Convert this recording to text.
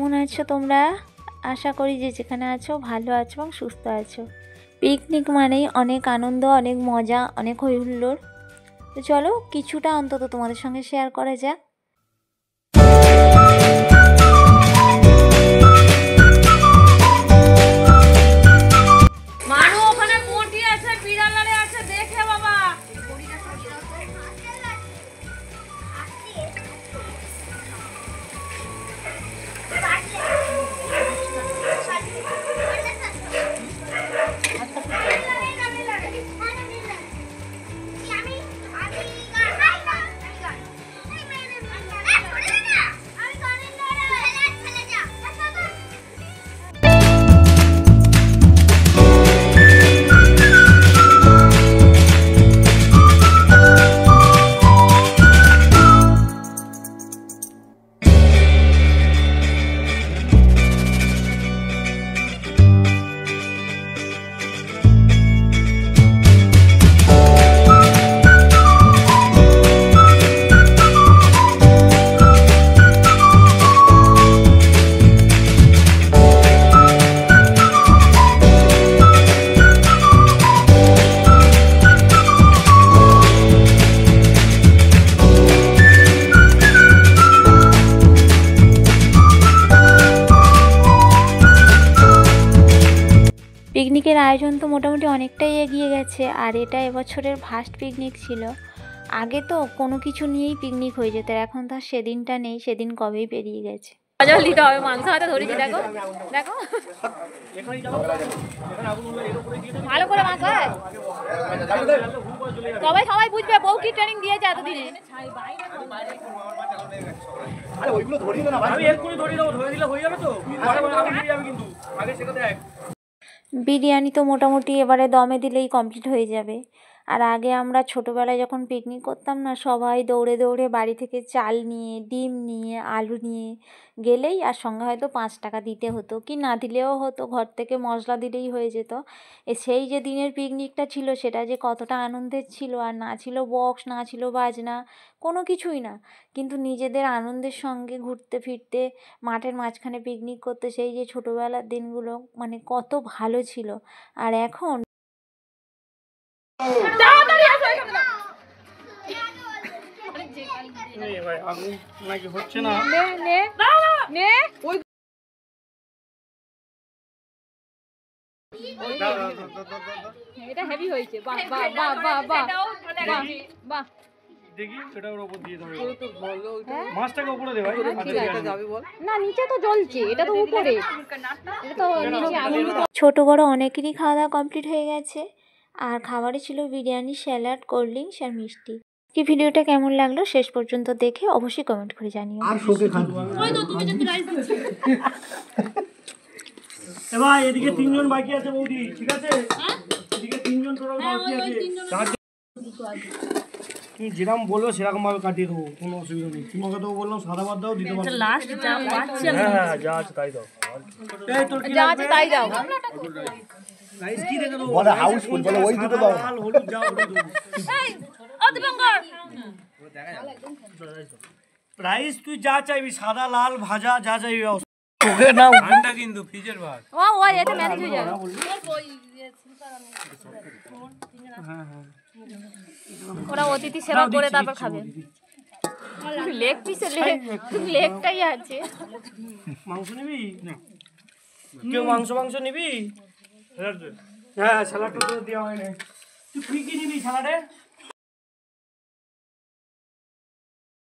কেমন আছো তোমরা? আশা করি যে যেখানে আছো ভালো আছো এবং সুস্থ আছো। পিকনিক মানেই অনেক আনন্দ, অনেক মজা, অনেক হই হুল্লোড়। তো চলো কিছুটা অন্তত তোমাদের সঙ্গে শেয়ার করা যাক। পিকনিকের আয়োজন তো মোটামুটি অনেকটাই এগিয়ে গেছে, আর এটা এবছরের ফার্স্ট পিকনিক ছিল। আগে তো কোনো কিছু নিয়েই পিকনিক হয়ে যেত, এখন তো সেদিনটা নেই, সেদিন কবেই পেরিয়ে গেছে। জল দিতে হবে, মাংস হাতে ধরেছি, দেখো দেখো ভালো করে মাংস। সবাই সবাই বুঝবে বউ কি ট্রেনিং দিয়েছে এতদিনে। বিরিয়ানি তো মোটামুটি এবারে দমে দিলেই কমপ্লিট হয়ে যাবে। আর আগে আমরা ছোটোবেলায় যখন পিকনিক করতাম না, সবাই দৌড়ে দৌড়ে বাড়ি থেকে চাল নিয়ে, ডিম নিয়ে, আলু নিয়ে গেলেই আর সঙ্গে হয়তো 5 টাকা দিতে হতো, কি না দিলেও হতো, ঘর থেকে মশলা দিলেই হয়ে যেত। সেই যে দিনের পিকনিকটা ছিল সেটা যে কতটা আনন্দের ছিল, আর না ছিল বক্স, না ছিল বাজনা, কোনো কিছুই না, কিন্তু নিজেদের আনন্দের সঙ্গে ঘুরতে ফিরতে মাঠের মাঝখানে পিকনিক করতে, সেই যে ছোটোবেলার দিনগুলো মানে কত ভালো ছিল। আর এখন হচ্ছে না। এটা হেভি হয়েছে। বাহ বাহ বাহ বাহ বাহ বাহ। দেখি এটা ওর উপর দিয়ে দাও। মাছটাকে উপরে দে ভাই। এটা যাবে বল। না নিচে তো জ্বলছে, এটা তো উপরে। এটা তো নিচে আগুন। ছোট বড় অনেকেরই খাওয়া দাওয়া কমপ্লিট হয়ে গেছে, আর খাবারে ছিল বিরিয়ানি, স্যালাড, কোল্ড ড্রিঙ্কস আর মিষ্টি। কি ভিডিওটা কেমন লাগলো শেষ পর্যন্ত দেখে অবশ্যই কমেন্ট করে জানিও। আর শোকে খাবো। এবার এদিকে 3 জন বাকি আছে বৌদি, ঠিক আছে? এদিকে 3 জন তোরা বাকি আছে। তুমি যেরকম বলবে সেরকম ভাবে কাটিয়ে দেবো, কোনো অসুবিধা নেই। তোমাকে তো বললাম সাদা ভাত দাও, দিতে পারবো। লাস্ট যা পাচ্ছে, হ্যাঁ যা আছে তাই দাও। এই তোর কি যা আছে তাই দাও। রাইস কি রেখে দেবো? বলে হাউসফুল, বলে ওই দুটো দাও। লাল হলুদ যাও দাও। এই ও দীপঙ্কর, রাইস তুই যা চাইবি, সাদা লাল ভাজা যা চাইবি। ওকে নাও, ঠান্ডা কিন্তু ফ্রিজের ভাত। ও ও এটা ম্যানেজ হয়ে যাবে। হ্যাঁ হ্যাঁ, ওরা অতিথি সেবা করে তারপর খাবে। লেগ পিসে লেগটাই আছে। মাংস নিবি না? কেউ মাংস নিবি? হ্যাঁ স্যালাডটা তো দেওয়া হয় না। তুই কি নিবি স্যালাডে?